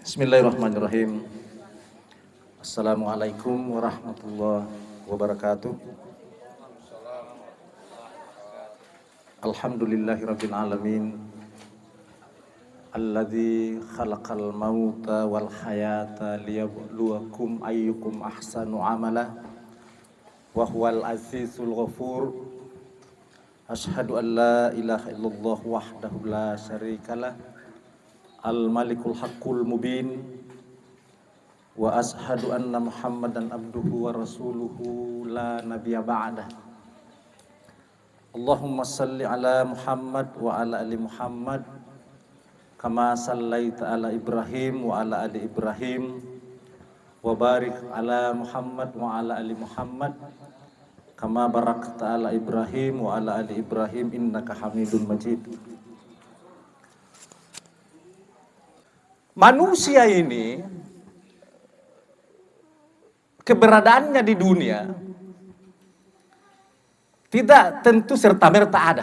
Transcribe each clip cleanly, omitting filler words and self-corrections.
Bismillahirrahmanirrahim. Assalamualaikum warahmatullahi wabarakatuh. Alhamdulillahirabbil alamin. Alladzi khalaqal mauta wal hayata liyabluwakum ayyukum ahsanu amala wa huwal azizul ghafur. Asyhadu an la ilaha illallah wahdahu la syarikalah al-malikul haqqul mubin wa ashadu anna muhammadan abduhu wa rasuluhu la nabiyya ba'dah. Allahumma salli ala Muhammad wa ala ali Muhammad kama sallaita ala Ibrahim wa ala ali Ibrahim wa barik ala Muhammad wa ala ali Muhammad kama barakta ala Ibrahim wa ala ali Ibrahim innaka Hamidun Majid. Manusia ini keberadaannya di dunia tidak tentu serta-merta ada,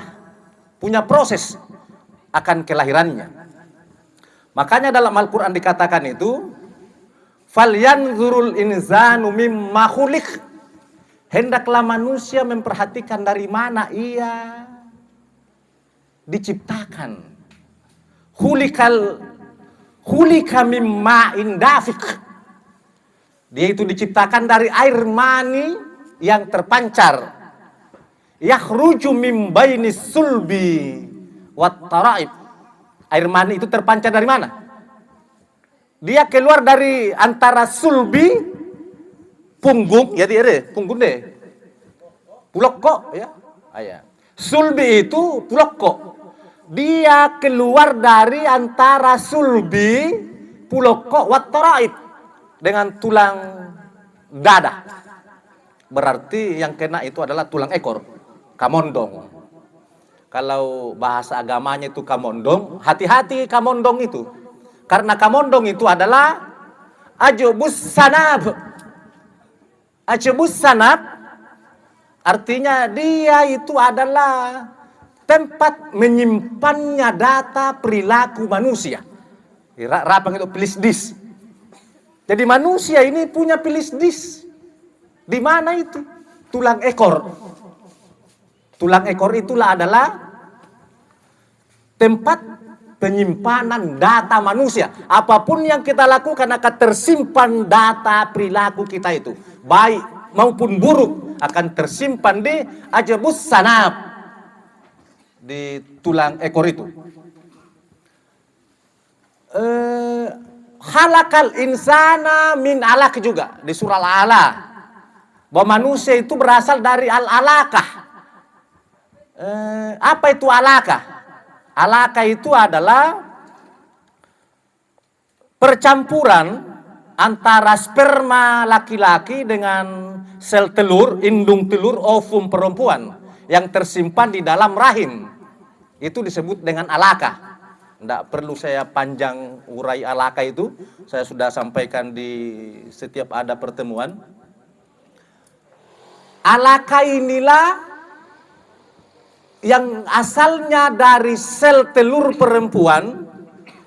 punya proses akan kelahirannya. Makanya dalam Al-Quran dikatakan itu, falyanzurul insanu mimma khuliq, hendaklah manusia memperhatikan dari mana ia diciptakan. Khulika mimma indafik, dia itu diciptakan dari air mani yang terpancar. Yakhruju mim bainis sulbi wat taraib, air mani itu terpancar dari mana? Dia keluar dari antara sulbi, punggung, ya dia punggung deh, puloko ya, ayah. Sulbi itu puloko. Dia keluar dari antara sulbi, puloko, wat taraib, dengan tulang dada. Berarti yang kena itu adalah tulang ekor, kamondong. Kalau bahasa agamanya itu kamondong, hati-hati kamondong itu. Karena kamondong itu adalah ajubus sanab. Ajubus sanab artinya dia itu adalah tempat menyimpannya data perilaku manusia. Rapang itu pelisdis. Jadi manusia ini punya pelisdis. Di mana itu? Tulang ekor. Tulang ekor itulah adalah tempat penyimpanan data manusia. Apapun yang kita lakukan akan tersimpan data perilaku kita itu. Baik maupun buruk akan tersimpan di ajabus sanab, di tulang ekor itu. Khalaqal insana min alaq juga di surah Al-A'la, bahwa manusia itu berasal dari al-alaqah. Apa itu alaqah? Alaqah itu adalah percampuran antara sperma laki-laki dengan sel telur, indung telur, ovum perempuan yang tersimpan di dalam rahim. Itu disebut dengan alaqah. Tidak perlu saya panjang urai alaqah itu. Saya sudah sampaikan di setiap ada pertemuan. Alaqah inilah yang asalnya dari sel telur perempuan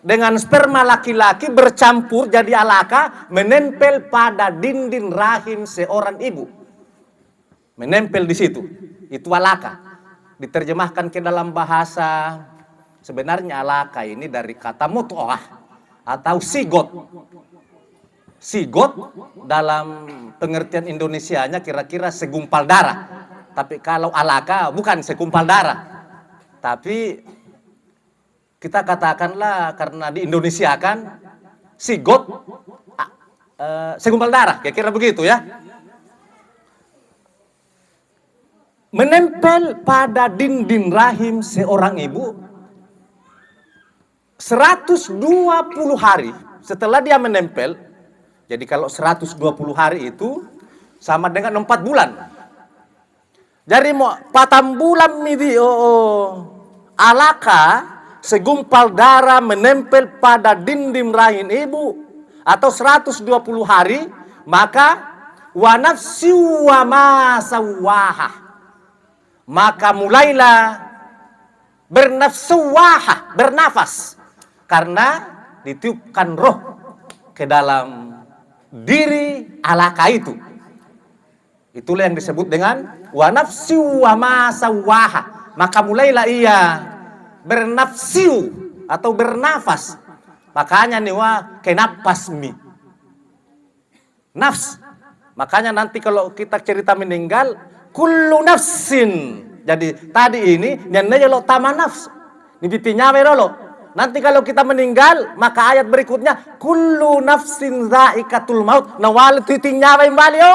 dengan sperma laki-laki bercampur jadi alaqah, menempel pada dinding rahim seorang ibu. Menempel di situ. Itu alaqah. Diterjemahkan ke dalam bahasa, sebenarnya alaqah ini dari kata mut'ah atau sigot. Sigot dalam pengertian Indonesianya kira-kira segumpal darah. Tapi kalau alaqah bukan segumpal darah. Tapi kita katakanlah karena di Indonesia kan sigot segumpal darah, kira-kira begitu ya. Menempel pada dinding rahim seorang ibu 120 hari setelah dia menempel. Jadi kalau 120 hari itu sama dengan 4 bulan. Jadi mau 4 bulan midi alaqah segumpal darah menempel pada dinding rahim ibu atau 120 hari, maka wa nafsi wa ma sawwaha, maka mulailah bernafsuwahah, bernafas, karena ditiupkan roh ke dalam diri alaka itu. Itulah yang disebut dengan wa nafsi wa ma sawaha. Maka mulailah ia bernafsiu atau bernafas. Makanya nih wa kenapasmi. Nafs. Makanya nanti kalau kita cerita meninggal, kullu nafsin. Jadi tadi ini nyanyi lo tama nafs. Ini pipinya lo. Nanti kalau kita meninggal, maka ayat berikutnya kullu nafsin dha'iqatul maut. Nawal titingnya kembali yo.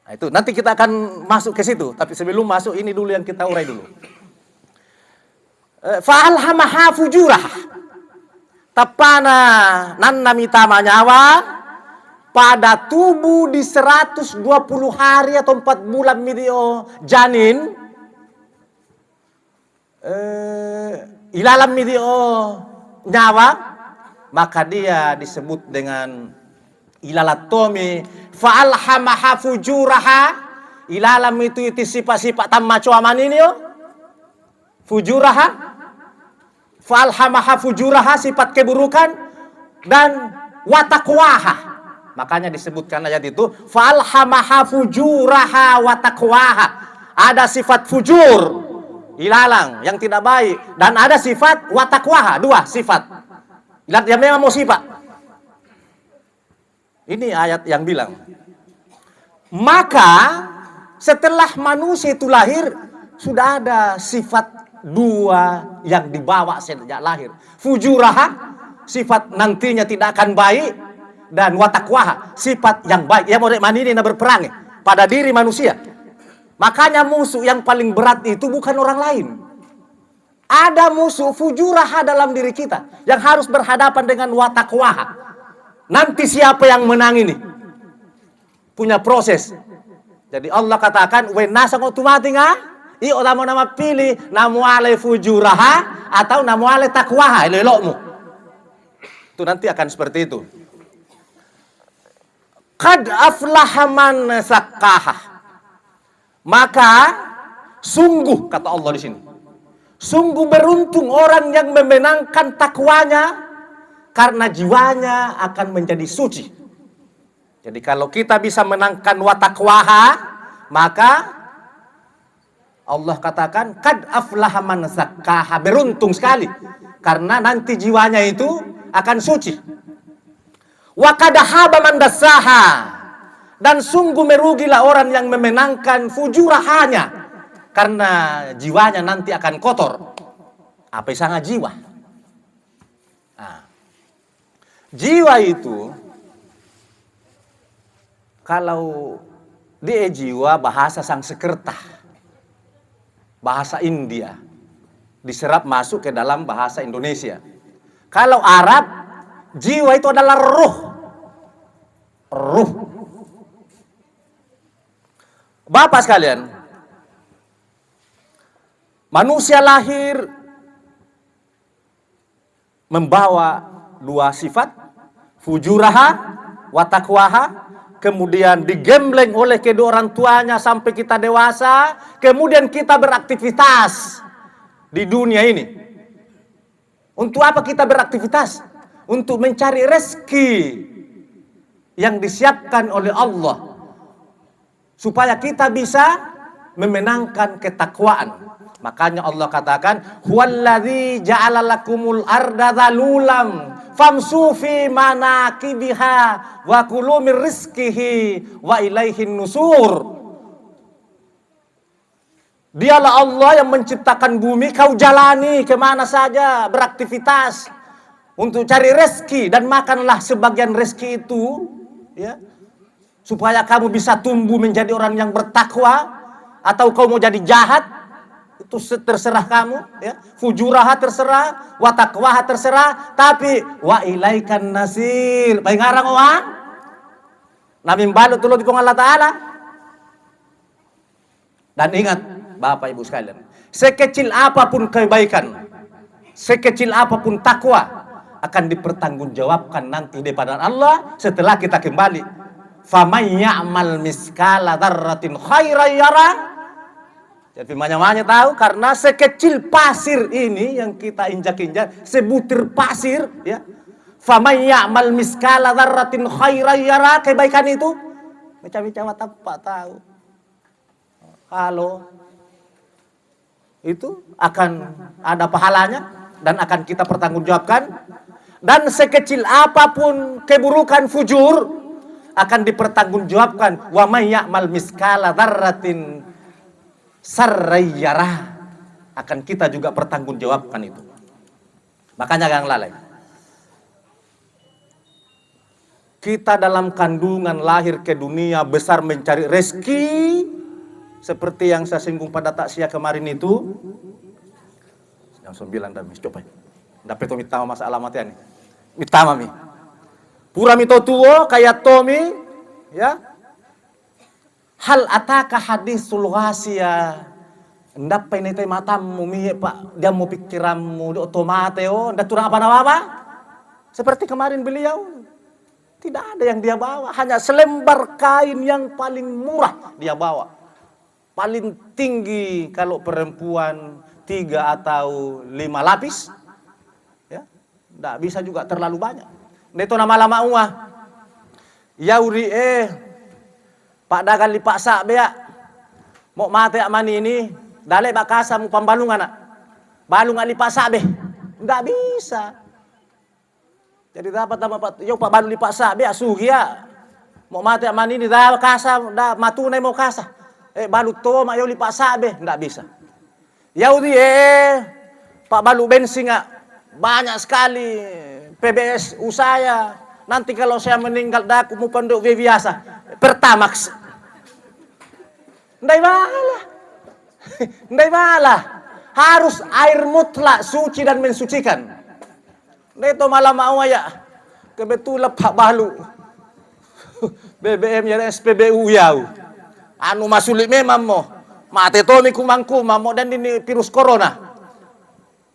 Nah, itu nanti kita akan masuk ke situ, tapi sebelum masuk ini dulu yang kita urai dulu. Fa'alhamaha fujurah. Tapana nanna mitama nyawa pada tubuh di 120 hari atau 4 bulan midio janin ilalam midio nyawa, maka dia disebut dengan ilalatomi fa'alhamaha fujuraha. Ilalam itu sifat-sifat tamma cuaman ini yo fujuraha, fa'alhamaha fujuraha sifat keburukan, dan watakwaha. Makanya disebutkan ayat itu fa'alhamaha fujuraha watakwaha. Ada sifat fujur ilalang yang tidak baik, dan ada sifat watakwaha, dua sifat yang memang mau sifat. Ini ayat yang bilang. Maka setelah manusia itu lahir, sudah ada sifat dua yang dibawa sejak lahir. Fujuraha, sifat nantinya tidak akan baik, dan watakwaha, sifat yang baik. Ya mau manini na berperang pada diri manusia. Makanya musuh yang paling berat itu bukan orang lain. Ada musuh fujuraha dalam diri kita yang harus berhadapan dengan watakwaha. Nanti siapa yang menang ini? Punya proses. Jadi Allah katakan, wenasang otomatis i orang nama pilih namu ale fujuraha atau namu ale takwaha, elokmu. Itu nanti akan seperti itu. Qad aflaha man zakkaha. Maka sungguh, kata Allah di sini, sungguh beruntung orang yang memenangkan takwanya, karena jiwanya akan menjadi suci. Jadi kalau kita bisa menangkan watakwaha, maka Allah katakan kad aflaha man zakkaha, beruntung sekali karena nanti jiwanya itu akan suci. Wa kad haba man dassaha, dan sungguh merugilah orang yang memenangkan fujurahanya, karena jiwanya nanti akan kotor. Apa sangat jiwa? Nah, jiwa itu kalau dia jiwa bahasa Sanskerta, bahasa India, diserap masuk ke dalam bahasa Indonesia. Kalau Arab, jiwa itu adalah ruh. Ruh. Bapak sekalian, manusia lahir membawa dua sifat, fujuraha, watakwaha, kemudian digembleng oleh kedua orang tuanya sampai kita dewasa, kemudian kita beraktivitas di dunia ini. Untuk apa kita beraktivitas? Untuk mencari rezeki yang disiapkan oleh Allah, supaya kita bisa memenangkan ketakwaan. Makanya Allah katakan, huwallazi ja'ala lakumul arda dhalulam famsu fi manakibiha wa kulu min rizqihi wa ilaihin nusur. Dialah Allah yang menciptakan bumi, kau jalani kemana saja, beraktivitas untuk cari rezeki, dan makanlah sebagian rezeki itu, ya, supaya kamu bisa tumbuh menjadi orang yang bertakwa. Atau kau mau jadi jahat, itu terserah kamu, ya. Fujuraha terserah, watakwaha terserah, tapi wa ilaikan nasir. Baik ngarang orang Nabi balut dulu di Allah Ta'ala. Dan ingat Bapak Ibu sekalian, sekecil apapun kebaikan, sekecil apapun takwa, akan dipertanggungjawabkan nanti di hadapan Allah setelah kita kembali. Faman ya'mal miskala dzarratin khairan yara. Jadi firman-Nya tahu, karena sekecil pasir ini yang kita injak-injak, sebutir pasir, ya, Faman ya'mal miskala dzarratin khairan yara, kebaikan itu macam-macam tak tahu. Kalau itu akan ada pahalanya dan akan kita pertanggungjawabkan, dan sekecil apapun keburukan fujur akan dipertanggungjawabkan. Wa may ya'mal miskala dzarratin sarrayyarah, akan kita juga pertanggungjawabkan itu. Makanya jangan lalai. Kita dalam kandungan lahir ke dunia besar mencari rezeki, seperti yang saya singgung pada taksia kemarin itu. Yang 9 dah mis coba. Dapat to mitama masalah matian. Mitama mi. Pura mito tuo kayak Tomi, ya. Hal ataka hadisul ghasiya. Ndak ini teh matamu mi Pak, dia mau pikiranmu di otomateo, ndak turang apa-apa. Seperti kemarin beliau. Tidak ada yang dia bawa, hanya selembar kain yang paling murah dia bawa. Paling tinggi kalau perempuan 3 atau 5 lapis. Ya, tidak bisa juga terlalu banyak. Itu nama lama uang. Yauri Pak dagang lipak sak bea. Mau mate amani ini, dalek bakasa mu pambalung anak. Balung lipak sak be. Enggak bisa. Jadi dapat Pak, yo Pak balu lipak sak bea sugi ya. Mau mate amani ini dah kasa, dah matunai mau kasa. Balu to mak yo lipak sak be, enggak bisa. Yauri Pak balu bensin banyak sekali PBS usaya. Nanti kalau saya meninggal dah aku mau penduk biasa. Pertamax. Ndai malah. Ndai malah. Harus air mutlak suci dan mensucikan. Itu malah mau ya. Kebetulan Pak Balu. BBM ya SPBU ya. Anu masulik memang mo. Mate tomi kumang-kumang mo dan ini virus corona.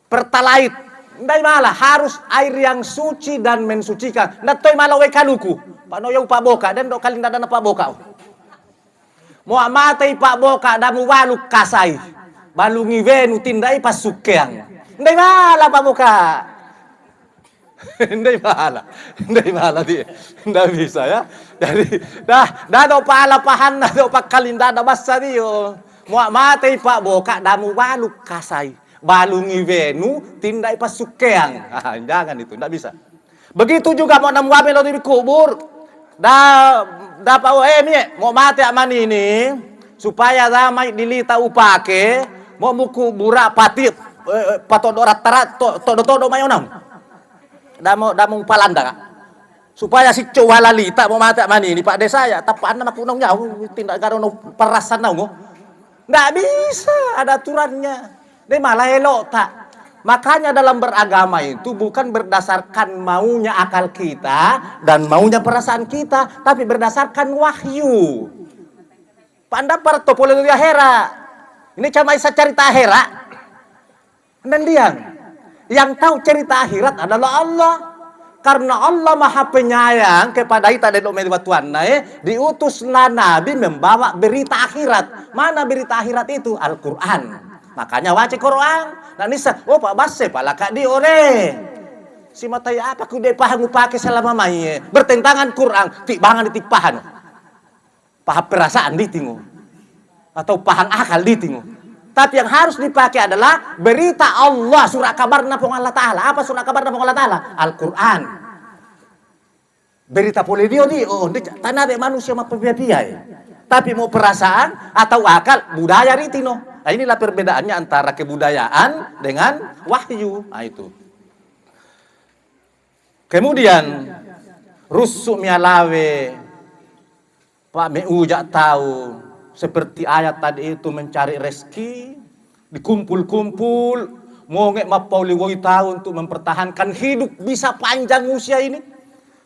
Pertalait. Ndai malah harus air yang suci dan mensucikan. Natoy malah we kaluku. Pano yung Pak Boka dan do kalinda na Pak Boka. Mo amatay Pak Boka damu waluk kasay. Balungi venu tindai pasukeang. Ndai malah Pak Boka. Ndai malah dia. Ndak bisa ya. Jadi dah do palapahan na do pakalinda na basa dio. Mo amatay Pak Boka damu waluk kasay. Balungi venu tindai pasukeang. Jangan itu, ndak bisa. Begitu juga mau namu wabe lo di kubur. Dah pa mau mati amani ini supaya damai dilita upake mau muku bura pati patodorat tarat todo mayonam damo palanda supaya si cowalalita mau mati amani ini Pak Desa ya tapaan nama kunong nyaw tindak garono perasan nau nggak bisa, ada aturannya. Dia malah elok tak. Makanya dalam beragama itu bukan berdasarkan maunya akal kita dan maunya perasaan kita, tapi berdasarkan wahyu. Panda para topologi hera. Ini cuma bisa cerita hera. Dan dia yang tahu cerita akhirat adalah Allah. Karena Allah Maha Penyayang kepada kita dan umat Tuhan, diutuslah Nabi membawa berita akhirat. Mana berita akhirat itu? Al-Quran. Makanya wajib Quran. Nah nisa, Pak Basse pala kak di ore. Si matai apa ku de paham pakai selama mai bertentangan Quran, ti bangan di pahan. Paham perasaan ditingu. Atau paham akal ditingu. Tapi yang harus dipakai adalah berita Allah, surah kabar napong Allah Ta'ala. Apa surah kabar napong Allah Ta'ala? Al-Quran. Berita boleh dia tanah de manusia mah pebiayai. Tapi mau perasaan atau akal, budaya ritino. Nah inilah perbedaannya antara kebudayaan dengan wahyu. Nah itu. Kemudian rusuk mialawe Pak Meujak tahu seperti ayat tadi itu mencari rezeki, dikumpul-kumpul, mongek mapauli woi tahu untuk mempertahankan hidup bisa panjang usia ini.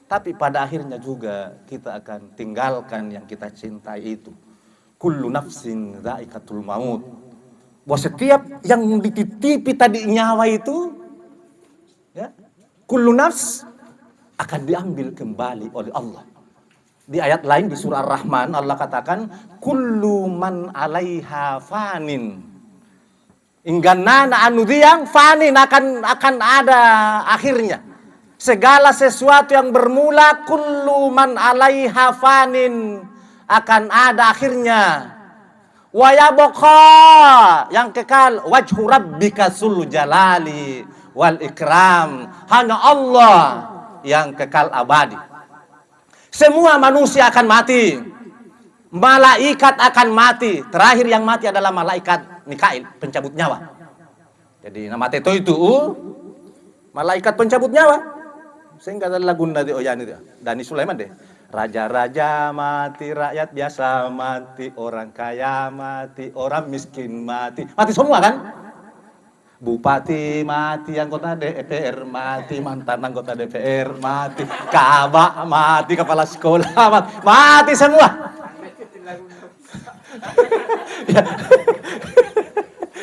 Tapi pada akhirnya juga kita akan tinggalkan yang kita cintai itu. Kullu nafsin dha'iqatul maut. Bahwa setiap yang dititipi tadi nyawa itu, ya, kullu nafs akan diambil kembali oleh Allah. Di ayat lain di surah Ar-Rahman Allah katakan, kullu man 'alaiha fanin. Ingganana anu diang fanin akan ada akhirnya. Segala sesuatu yang bermula, kullu man 'alaiha fanin, akan ada akhirnya. Wa yabqa, yang kekal, wajhu rabbika dzul jalali wal ikram. Hanya Allah yang kekal abadi. Semua manusia akan mati. Malaikat akan mati. Terakhir yang mati adalah malaikat Mikail, pencabut nyawa. Jadi nama Teto itu malaikat pencabut nyawa. Sehingga ada lagu dari Oyani Dani Sulaiman deh. Raja-raja mati, rakyat biasa mati, orang kaya mati, orang miskin mati. Mati semua kan? Bupati mati, anggota DPR mati, mantan anggota DPR mati, kabak mati, kepala sekolah mati, mati semua.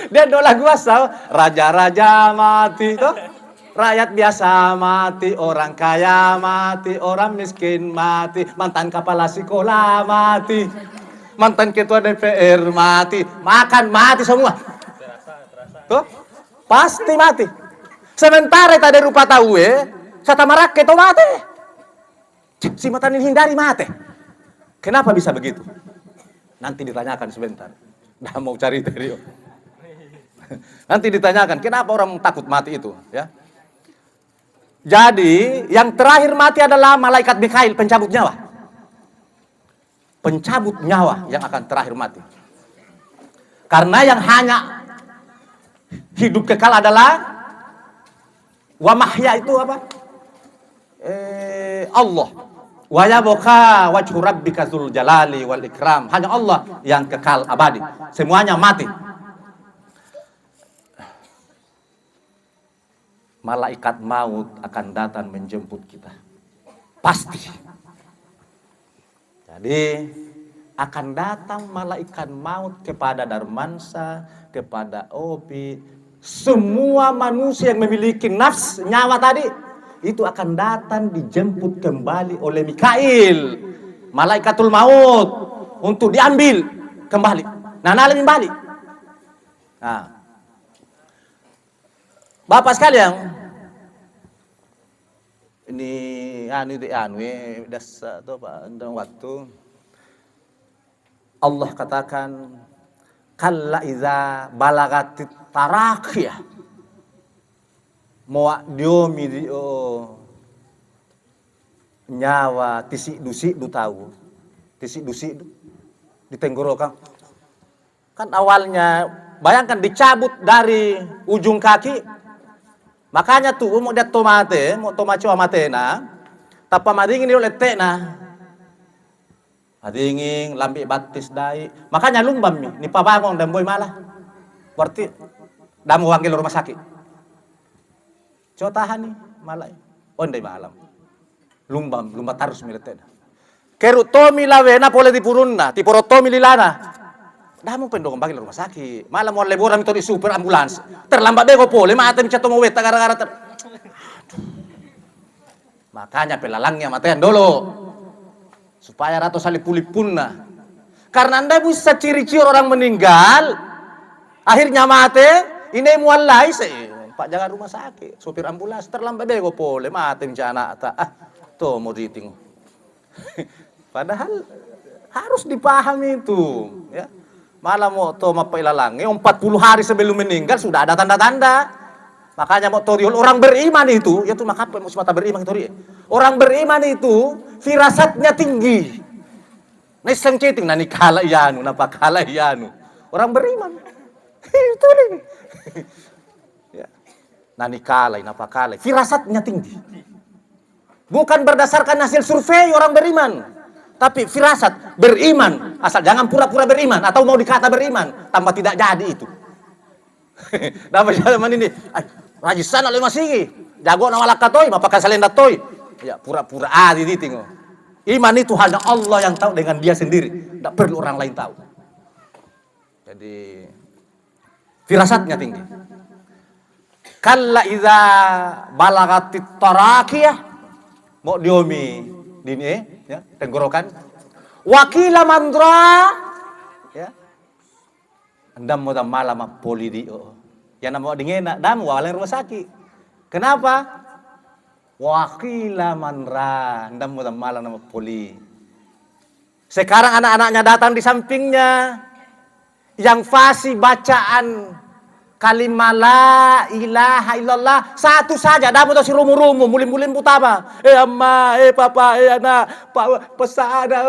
Dia do lagu asal, raja-raja mati tuh. Rakyat biasa mati, orang kaya mati, orang miskin mati, mantan kepala sekolah mati, mantan ketua DPR mati, makan mati semua. Tuh, pasti mati. Sementara tadi rupa tahu sata marak keto mati. Si matan ini hindari mati. Kenapa bisa begitu? Nanti ditanyakan sebentar. Dah mau cari tadi. Nanti ditanyakan kenapa orang takut mati itu, ya. Jadi yang terakhir mati adalah malaikat Mikail, pencabut nyawa. Pencabut nyawa yang akan terakhir mati. Karena yang hanya hidup kekal adalah wa mahya itu apa? Allah. Wa yabqa wajhu rabbika dzul jalali wal ikram. Hanya Allah yang kekal abadi. Semuanya mati. Malaikat maut akan datang menjemput kita. Pasti. Jadi akan datang malaikat maut kepada Darmansa, kepada Opi, semua manusia yang memiliki nafs, nyawa tadi, itu akan datang dijemput kembali oleh Mikail, malaikatul maut, untuk diambil kembali. Nah, nalim balik. Nah, Bapak sekalian, ini dasa tuh Pak, waktu Allah katakan kalla iza balagatit tarakiyah moa diomi nyawa tisik dusik du tahu tisik dusik di tenggorokan kan awalnya bayangkan dicabut dari ujung kaki. Makanya tuh mau dia tomate, mau tomaco amatena, tapa madingin oleh tena, madingin lambi batis dai. Makanya lumbam ni pabangong dan boy malah, berarti damu wanggil rumah sakit. Cotahan nih malah, ondai malam, lumbam tarus milik tena. Kerut tomi lawena boleh dipurunna, tiporotomi lilana. Damu pendong bagi rumah sakit. Malam mau leburan itu di super ambulans. Terlambat bego pole, mata micat mau weta gara-gara Makanya pelalangnya matian dulu. Supaya rato sali pulih punna. Karena Anda bisa ciri-ciri orang meninggal, akhirnya mati, ini mualai Pak jaga rumah sakit, supir ambulans terlambat bego pole, mata micat anak tuh mau diting. Padahal harus dipahami itu, ya. Malah mau to mapailalang, 40 hari sebelum meninggal sudah ada tanda-tanda. Makanya mau toriol orang beriman itu, ya tuh maka mau semata beriman itu. Orang beriman itu firasatnya tinggi. Neseng ceting nani kala yanu, napa kala yanu. Orang beriman. Itu nih. Ya. Nani kala, napa kala, firasatnya tinggi. Bukan berdasarkan hasil survei orang beriman. Tapi firasat beriman, asal jangan pura-pura beriman atau mau dikata beriman tanpa tidak jadi itu. Dapat zaman ini, rajisan oleh masih jago nawalak katoi, mapakan salenda toy. Ya pura-pura di tinggal. Iman itu hanya Allah yang tahu dengan dia sendiri, tidak perlu orang lain tahu. Jadi firasatnya tinggi. Kalla iza balagatit tarakiyah, mau diomi dini ya, tenggorokan. Wakila mandra, ya. Andam mau malam poli di, yang nama dingena, dam walau rumah sakit. Kenapa? Wakila manra, ndam malam nama poli. Sekarang anak-anaknya datang di sampingnya, yang fasih bacaan kalimat la ilaha illallah satu saja, dapat si rumu-rumu, mulim-mulim utama. Amma, papa, anak, pak pesada,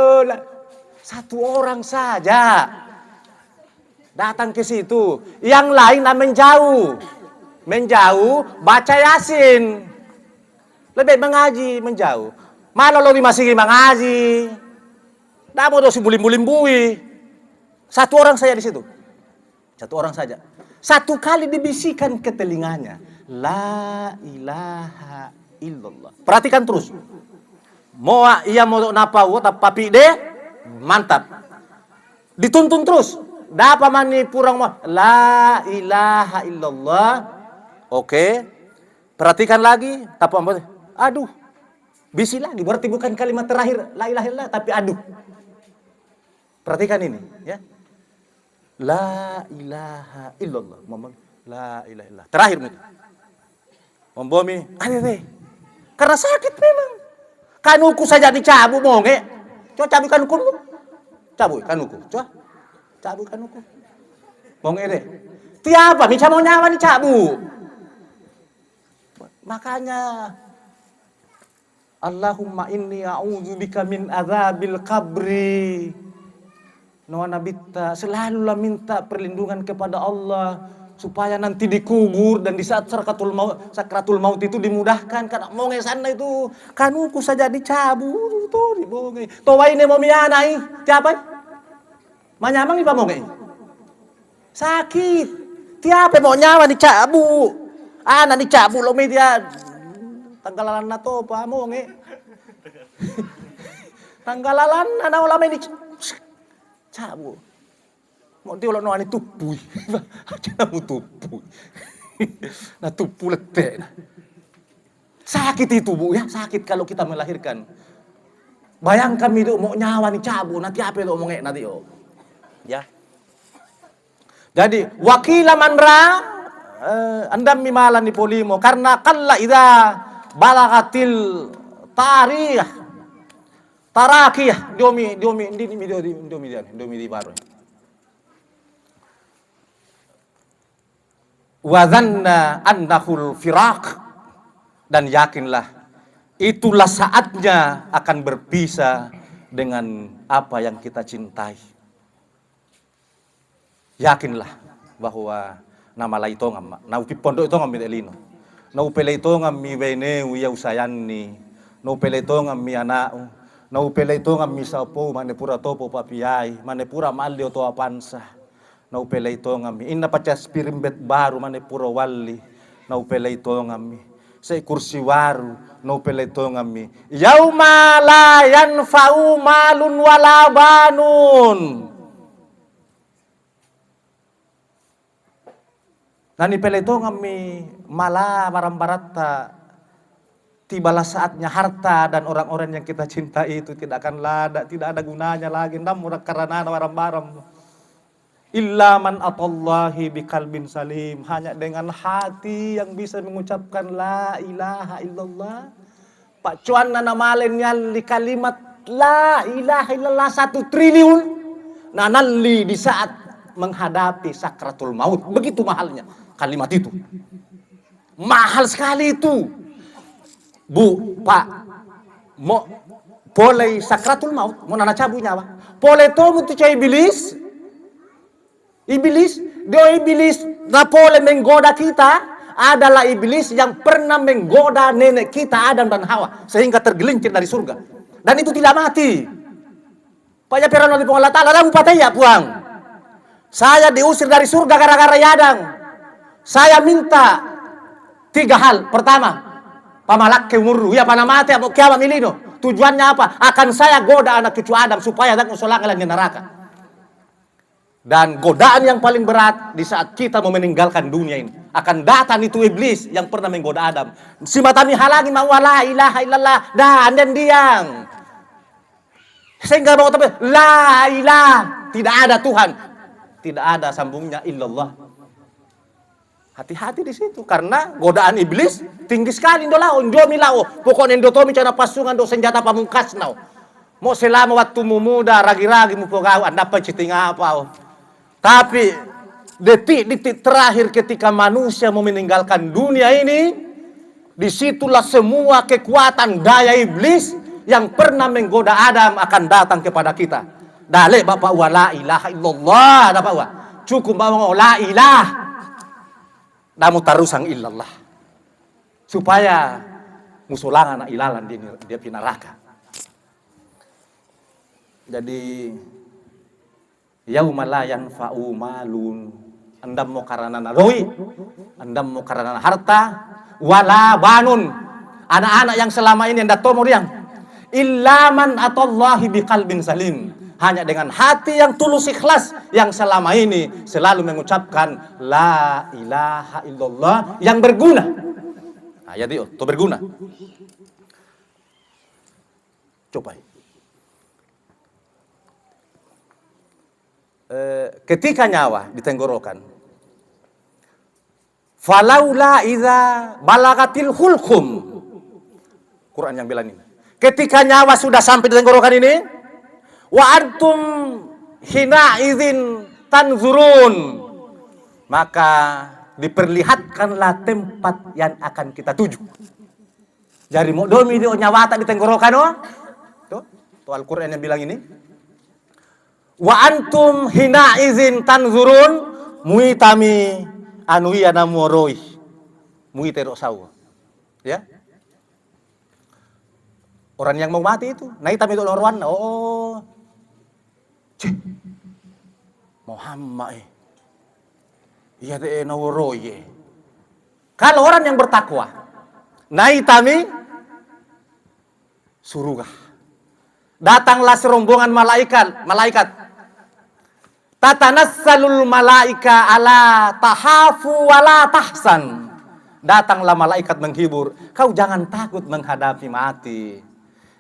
satu orang saja datang ke situ. Yang lain menjauh, baca Yasin. Lebih mengaji, menjauh. Malah lo masih mengaji. Dah mau dosi bulim-bulim bui. Satu orang saja di situ. Satu orang saja. Satu kali dibisikkan ke telinganya. La ilaha illallah. Perhatikan terus. Ia mau napa tapi de mantap. Dituntun terus. Dapat mani purang la ilaha illallah. Oke. Perhatikan lagi. Tapi aduh, bisi lagi, berarti bukan kalimat terakhir la ilaha illallah, tapi aduh. Perhatikan ini, ya. La ilaha illallah, la ilaha illallah. Terakhir nih. Membomi, karena sakit memang. Kanuku saja dicabut monge. Coba cabut kanuku. Cabut kanuku, coba. Cabut kanuku. Monge deh. Tiapa, minta mau nyawa dicabut. Makanya Allahumma inni a'udzubika min adzabil qabri. Nawanabita selalulah minta perlindungan kepada Allah supaya nanti dikubur dan di saat sakratul maut itu dimudahkan. Karena mau sana itu kanuku saja dicabut tuh dibonge. Towa ini mau mianai tiapa? Manyamang ipa monge. Sakit. Tiapa mau nyawa dicabut. Anak dicabut lo media tanggalalan na to pa mo ngi. Tanggalalan na ulama ini cabu. Mo di ulo no ani tupuy. Aja mo tupuy. Na tupu lete. Sakit itu Bu ya, sakit kalau kita melahirkan. Bayangkan itu mau nyawa ni cabu nanti apa lo mo ngi nanti yo. Ya. Jadi wakila manra andam mimalan di polimo karena kalla idza balagatil tarakiyah domi di baru wa dhanna annahul firaq, dan yakinlah itulah saatnya akan berpisah dengan apa yang kita cintai. Yakinlah bahwa nama la ito ngam na upi pondok ito ngam elino. Na upele ito ngam mi bene uya usayani. Na upele ito ngam mi anao. Na upele ito ngam mi sapo manepura topo papiyai, manepura malio to apansa. Na upele ito ngam mi inna pacha spirimbet baru manepura wali. Na upele ito ngam mi sa kursi waru. Na upele ito ngam mi yauma la yanfa'u malun wala banun. Nani peleto ngami malah barang-barata tibalah saatnya harta dan orang-orang yang kita cintai itu tidak akan lada, tidak ada gunanya lagi. Namun karena barang-barang illa man atallahi biqalbin salim, hanya dengan hati yang bisa mengucapkan la ilaha illallah. Pak cuan nana malennya li kalimat la ilaha illallah 1 triliun nanalli di saat menghadapi sakratul maut. Begitu mahalnya kalimat itu. Mahal sekali itu. Bu, Pak, mau boleh sakratul maut, mau nana cabu nyawa. Boleh tomu tu cai iblis. Iblis, dia iblis na boleh menggoda kita adalah iblis yang pernah menggoda nenek kita Adam dan Hawa sehingga tergelincir dari surga. Dan itu tidak mati. Pak ya firman Allah Ta'ala dan ya puang. Saya diusir dari surga gara-gara Yadang. Saya minta 3 hal. Pertama, pamalak ke umur ya panamate apa kiamat milino. Tujuannya apa? Akan saya goda anak cucu Adam supaya tak usulakalan di neraka. Dan godaan yang paling berat di saat kita mau meninggalkan dunia ini. Akan datang itu iblis yang pernah menggoda Adam. Si matami halangi ma la ilaha illallah dan diam. Sehingga mau tapi la ilaha, tidak ada Tuhan. Tidak ada sambungnya illallah. Hati-hati di situ karena godaan iblis tinggi sekali ndolao ndomi lao. Pokoknya ndotomi cara pasungan do senjata pamungkas nau. Mau selama waktu muda ragi-ragi mu pogau anda citing apa. Tapi detik-detik terakhir ketika manusia mau meninggalkan dunia ini, disitulah semua kekuatan daya iblis yang pernah menggoda Adam akan datang kepada kita. Dalek bapak wa la ilaha illallah dapat wa. Cukup bawa la ilah. Namu tarusang illallah. Supaya musulangan ilalan dia pinaraka. Jadi yauma la yanfa'u malun, andam mau karena naroi, andam mau karena harta, wala banun, anak-anak yang selama ini anda tomo yang illaman atallahi biqalbin salim, hanya dengan hati yang tulus ikhlas yang selama ini selalu mengucapkan la ilaha illallah yang berguna. Nah, jadi itu berguna. Coba. Ketika nyawa di tenggorokan, falaula idza balagatil hulqum, Quran yang bilang ini, ketika nyawa sudah sampai di tenggorokan ini, wa antum hina idzin tanzurun, maka diperlihatkanlah tempat yang akan kita tuju. Jari mau domi di nyawa tak di tenggorokan tuh Al-Quran yang bilang ini. Wa antum hina izin tanzurun muitami anuia namoroi muitero sawa. Ya. Orang yang mau mati itu, naik tapi itu lorwan. Oh. Cih. Muhammad iya de nawroi. Kalau orang yang bertakwa, naik tami surga. Datanglah serombongan malaikat. Tatanassalul malaika ala tahafu wala tahsan. Datanglah malaikat menghibur. Kau jangan takut menghadapi mati.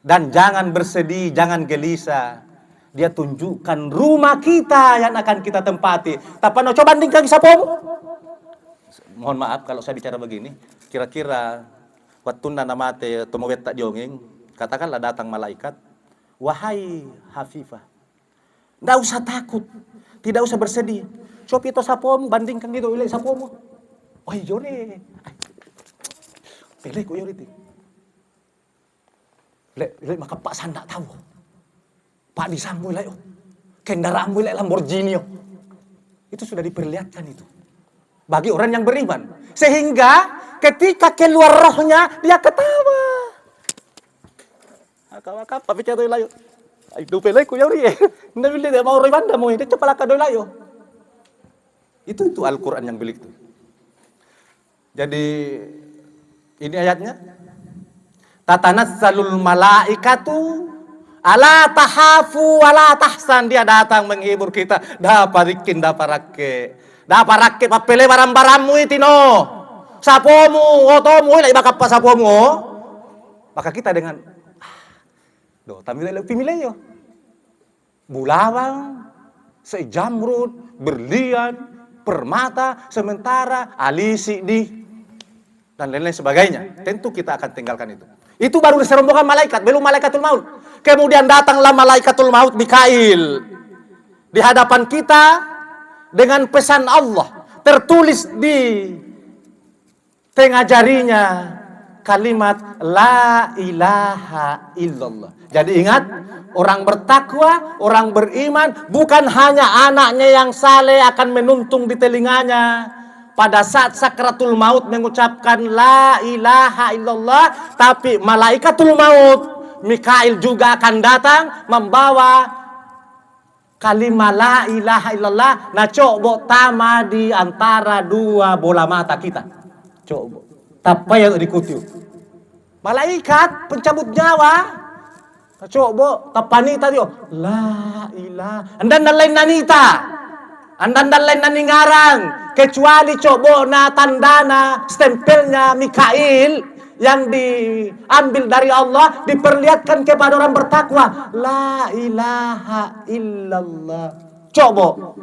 Dan jangan bersedih, jangan gelisah. Dia tunjukkan rumah kita yang akan kita tempati. Tapi no coba bandingkan sapomu. Mohon maaf kalau saya bicara begini. Kira-kira waktu nana mate tumawet tak diongeng. Katakanlah datang malaikat. Wahai Hafifah, tidak usah takut, tidak usah bersedih. Coba itu sapomu, bandingkan gitu, ilai sapomu. Wah jore, ilai kok jore ti. Ilai maka Pak Sanda tahu, Pak Disambo ilai, kendaraanmu ilai Lamborghini. Itu sudah diperlihatkan itu. Bagi orang yang beriman, sehingga ketika keluar rohnya dia ketawa. Akak tapi cara layo. Itu pelai ku yuri. Nda bile dia mau ribanda mo, dia cepala ka layo. Itu Al-Qur'an yang bilik itu. Jadi ini ayatnya. Tatanassalul malaikatu ala tahafu wala tahsan, dia datang menghibur kita. Da parikin da parake. Da parake papele barang-barangmu itino. Sapomu, otomu ilai bakap pa sapomu. Maka kita dengan tapi pimilih yo. Bulawang, sejamrud, berlian, permata, sementara alisi di dan lain-lain sebagainya. Tentu kita akan tinggalkan itu. Itu baru diserombongan malaikat, belum malaikatul maut. Kemudian datanglah malaikatul maut Mikail di hadapan kita dengan pesan Allah tertulis di tengah jarinya kalimat la ilaha illallah. Jadi ingat, orang bertakwa, orang beriman, bukan hanya anaknya yang saleh akan menuntung di telinganya pada saat sakratul maut mengucapkan la ilaha illallah, tapi malaikatul maut Mikail juga akan datang membawa kalimat la ilaha illallah. Nah coba tama di antara dua bola mata kita. Coba. Tapi yang dikutiu. Malaikat pencabut nyawa. Coba tapanita dia. La ilaha. Andan lain nanita. Andan lain naningarang. Kecuali coba na tandana stempelnya Mikail yang diambil dari Allah diperlihatkan kepada orang bertakwa. La ilaha illallah. Coba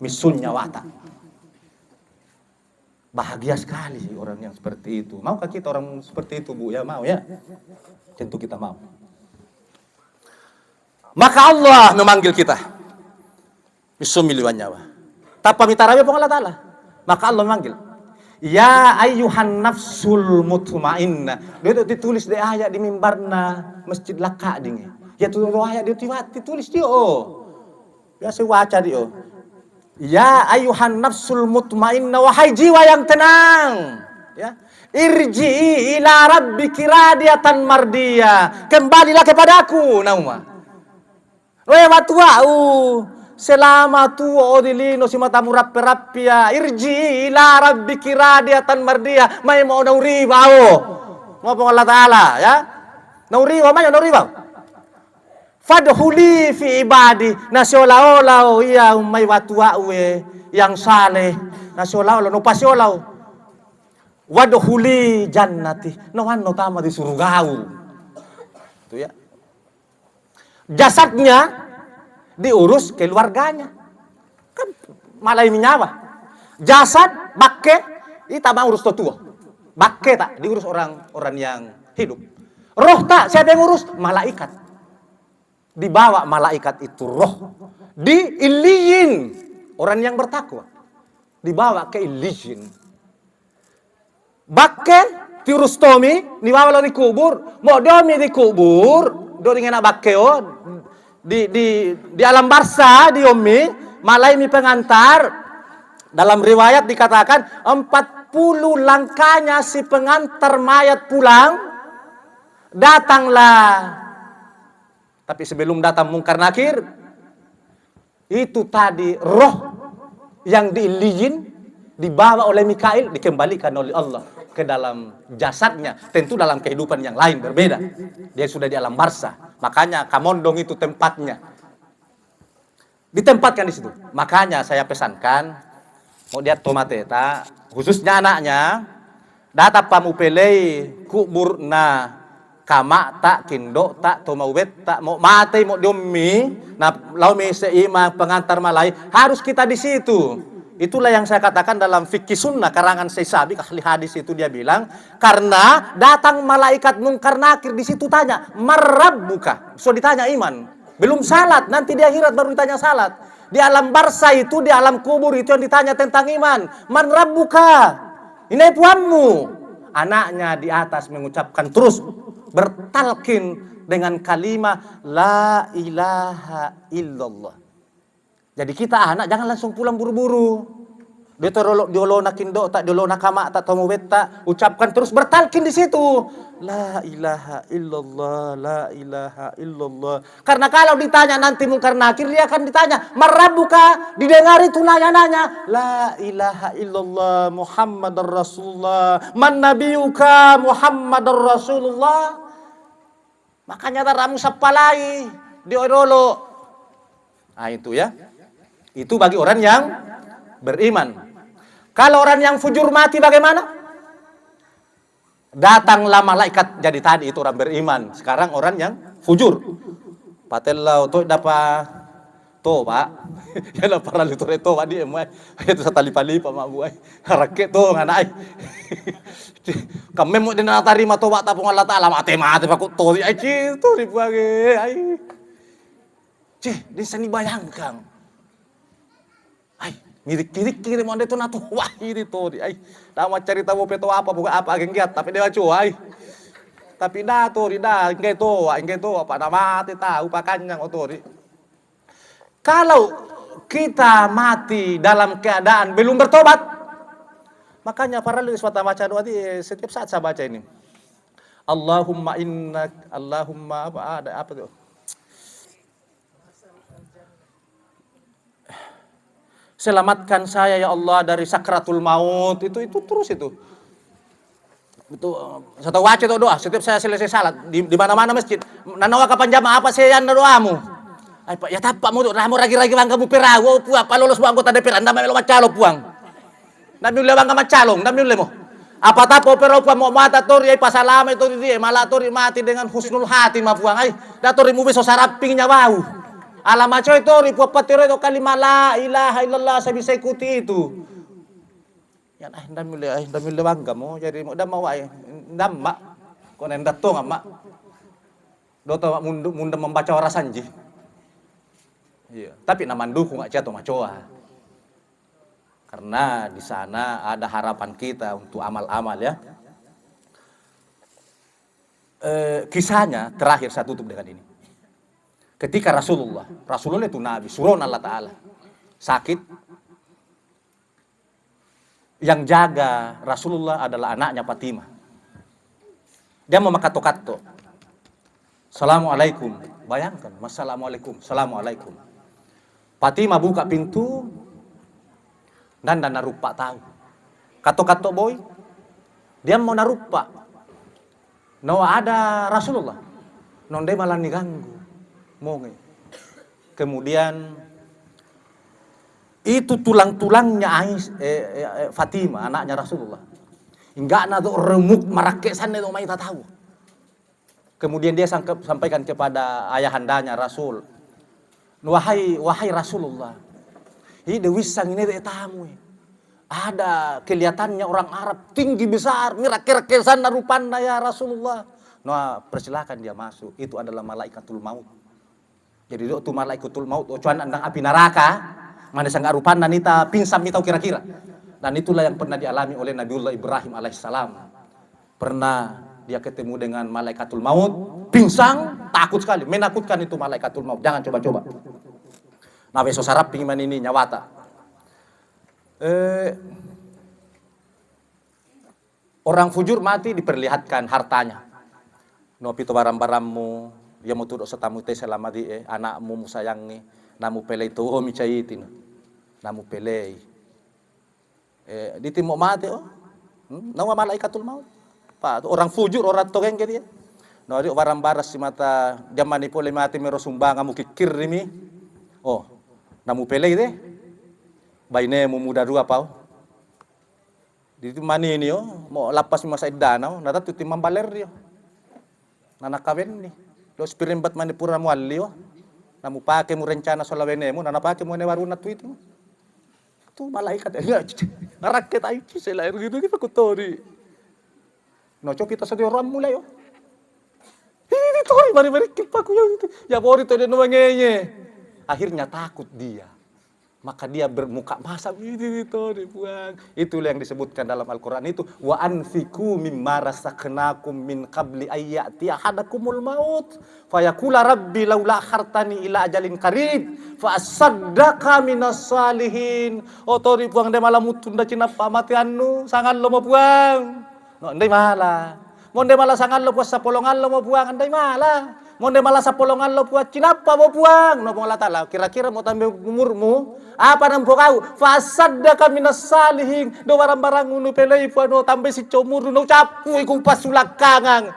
misunya wata. Bahagia sekali orang yang seperti itu. Maukah kita orang seperti itu, Bu? Ya mau ya. Tentu kita mau. Maka Allah memanggil kita. Bismillahirrahmanirrahim nyawa. Tapa mitarawi pun Allah Ta'ala. Maka Allah memanggil. Ya ayyuhan nafsul mutmainnah. Dia ditulis di ayat di mimbarna Masjid Laka dingin. Ya tu ayat dia ditulis dia. Ya saya baca dia. Ya ayyuhan nafsul mutmainnah, wahai jiwa yang tenang. Ya. Irji'i ila rabbiki radiyatan mardiyah. Kembalilah kepadaku, nauma. Roya watu'u selama tuo dilino si matamu rapi-rapia. Irji'i ila rabbiki radiyatan mardiyah. May mau nauriba o. Mau Allah Ta'ala, ya. Nauriba, may nauriba. Fadhuli fi ibadi, nasiola-ola iya may watuawe yang saleh, nasiola-ola no pasiola. Wadhuli jannati, no hanno tama di surgau. Itu ya. Jasadnya diurus keluarganya. Kan malai minyawa. Jasad bakke itama urus tua. Bakke tak diurus orang yang hidup. Roh tak siapa yang urus? Malaikat. Dibawa malaikat itu roh di iliyin, orang yang bertakwa dibawa ke iliyin. Bakke tirustomi dibawa lo dikubur, mau domi dikubur do dengan bakke di alam barza di omi malai mi pengantar. Dalam riwayat dikatakan 40 langkahnya si pengantar mayat pulang, datanglah. Tapi sebelum datang mungkar nakir, itu tadi roh yang diiliyin dibawa oleh Mikail, dikembalikan oleh Allah ke dalam jasadnya. Tentu dalam kehidupan yang lain berbeda. Dia sudah di alam barza. Makanya Kamondong itu tempatnya. Ditempatkan di situ. Makanya saya pesankan, mau dia tomateta, khususnya anaknya, data pamupelei kuburna kama tak kindo tak tomawet tak mau mati mau diomi nah lau seima pengantar malai harus kita di situ. Itulah yang saya katakan dalam fikih sunnah karangan Saisabi ahli hadis itu dia bilang karena datang malaikat mungkar nakir di situ tanya marabbuka, so ditanya iman belum salat, nanti di akhirat baru ditanya salat. Di alam barza itu, di alam kubur itu yang ditanya tentang iman. Man rabbuka, ini Tuhanmu. Anaknya di atas mengucapkan terus bertalkin dengan kalimat la ilaha illallah. Jadi kita anak jangan langsung pulang buru-buru. Dia diolo nakindo tak diolo nakama tak tamu beta ucapkan terus bertalkin di situ la ilaha illallah la ilaha illallah. Karena kalau ditanya nanti mungkar nakir dia akan ditanya marabuka, didengar itu nanya-nanya la ilaha illallah Muhammadar Rasulullah man nabiyuka Muhammadar Rasulullah. Makanya taramu sapalai diolo. Nah itu ya. Itu bagi orang yang beriman. Kalau orang yang fujur mati bagaimana? Datanglah malaikat jadi tadi itu orang beriman. Sekarang orang yang fujur. Patelau to dapat to pak. Ya lah para itu to pak dia emang itu satali palipa mak buai. Raket to nganai. Kami mau dina tarima to pak tapung Allah Taala mate pak to ai to ribuage ai. Cih, di sini bayangkan. Mirik-mirik kirim onde tu natu wah ini tu ai damat cerita mau peto apa bukan apa genggiat tapi dia cuai tapi dah tu dah engke tu apa nama ti tahu pakanyang otori. Kalau kita mati dalam keadaan belum bertobat, makanya para lelis wata baca doa setiap saat saya baca ini Allahumma innak Allahumma apa tuh selamatkan saya ya Allah dari sakratul maut itu terus itu satu wajib itu doa setiap saya selesai salat di mana-mana masjid nanawa kapan jamaah apa saya doamu ay pak ya tapak mu ramu ragi-ragi bang kamu perawo puang palolos bu anggota DPR anda melo macalo puang nabi ule bang macalong nabi ule mo apa tapo pero puang mau mata tori ay pasalama itu dia malah tori mati dengan husnul hati ma puang ay datori mu beso saraping nyawau. Alamat itu ribu patiro itu kalimat la ilaha illallah saya bisa ikuti itu. Yan ay ndamile bangga mo jadi mo damaw ay ndamma ko nenda to nga Doto munda membaca orasanji. Iya, tapi naman dukung aja to macoa. Karena di sana ada harapan kita untuk amal-amal ya. Kisahnya terakhir saya tutup dengan ini. Ketika Rasulullah itu Nabi, surah Allah Ta'ala, sakit, yang jaga Rasulullah adalah anaknya Fatimah. Dia mau makato-kato. Assalamualaikum. Bayangkan, Assalamualaikum. Assalamualaikum. Fatimah buka pintu dan narupa tahu. Kato-kato boy. Dia mau narupa. No ada Rasulullah. Nonde malah diganggu. Monge. Kemudian itu tulang-tulangnya Fatimah, anaknya Rasulullah. Enggak nado remuk marakesan itu mai tahu. Kemudian dia sampaikan kepada ayahandanya Rasul, wahai Rasulullah, ini wisang ini tamu. Ada kelihatannya orang Arab tinggi besar, mirak-kirakesan rupanya ya Rasulullah. Nah, persilakan dia masuk. Itu adalah malaikatul maut. Jadi itu malaikatul maut, cuan andang api neraka, mana sangat rupanya nita pinsam nita kira-kira. Dan itulah yang pernah dialami oleh Nabiullah Ibrahim alaihissalam. Pernah dia ketemu dengan malaikatul maut, pingsang, takut sekali, menakutkan itu malaikatul maut. Jangan coba-coba. Nah, besok sarap pingiman ini nyawata. Orang fujur mati diperlihatkan hartanya. No pito barang-barangmu, dia mau tudok setamu teh selama di anakmu musayangi, namu pelei itu oh micaitin, namu pelei. Di timuk mati nama malaikatul maut. Orang fujur, orang togeng ke dia. No, di barang baras si mata zaman ipo mati mero sumbang kamu kikir ini. Oh, namu pelei deh. Baine mu muda dua pau. Di mani ini mau lapas masa danau, nata tu timam baler dia. Nana kawin ni. Lo spirimbat mani pura mualli namu pake mu rencana solawene mu, nana pake mu ne waruna tu itu. Tu malaikat ya. Ngaraket ayo selain gitu kita kutori. No, kita sedih orang mulai Ini tuh mari kipaku itu. Ya bori tuh dia nuangenye. Akhirnya takut dia. Maka dia bermuka masam ini dibuang. Itulah yang disebutkan dalam Al-Qur'an itu wa anfiqu mimma razaqnakum min qabli ayyati ahadakumul maut fayaqula rabbi laula akhartani ila ajalin qarib fa asaddaqa minas salihin. Tori buang de malam mutunda cina pamatiannu sangan lo mau buang. No, andai malah. Monde malah sangan lo puas sapolongan lo mau buang andai malah. Monde malah sapolongan lo buat cinapa mau buang. No Allah Ta'ala kira-kira mau tambah umurmu apa nampo kau fasaddaka minas salihin do barang-barang unu pelei puano tambah si comur no capu iku pasulak kangang.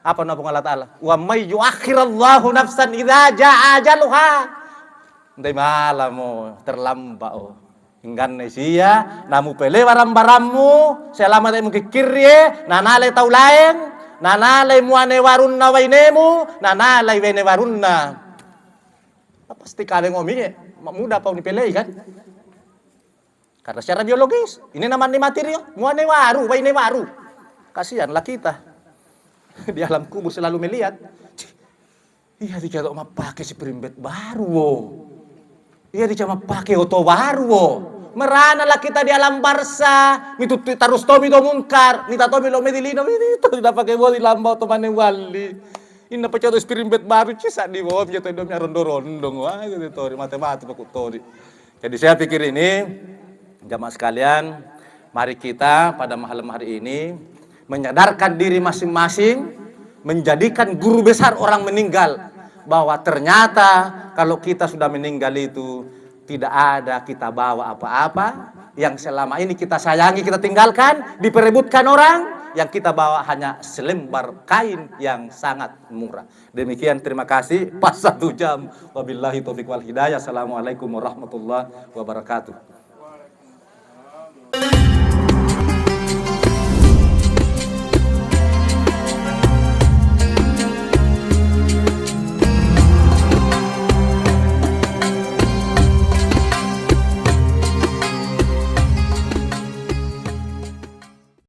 Apa nampo Allah Ta'ala wa may yuakhirallahu nafsan idza jaa ajaluha. Andai malah mo terlambat Inggan sia namu pele barang-barangmu selama temu kikirye nanale tau laeng nanale muane warunna wainemu nanale wene warunna. Pasti kalian ngomongnya mudah pau dipelei kan? Karena secara biologis ini namanya materi muane waru waine waru. Kasihanlah kita di alam kubur selalu melihat iya dikata mau pakai si perimbet baru iya dicama pakai oto baru meranalah kita di alam barsa mitu tarus tomi do mungkar nita tomi lo medilino itu tidak pakai bodi lambau to mane wali inna pacato spirimbet baru cisa di bawah jatuh domnya rondo-rondong wah gitu tori matematik aku tori. Jadi saya pikir ini jamaah sekalian mari kita pada malam hari ini menyadarkan diri masing-masing menjadikan guru besar orang meninggal bahwa ternyata kalau kita sudah meninggal itu tidak ada kita bawa apa-apa yang selama ini kita sayangi kita tinggalkan diperebutkan orang yang kita bawa hanya selembar kain yang sangat murah. Demikian terima kasih pas 1 jam wabillahi taufiq wal hidayah. Assalamualaikum warahmatullahi wabarakatuh.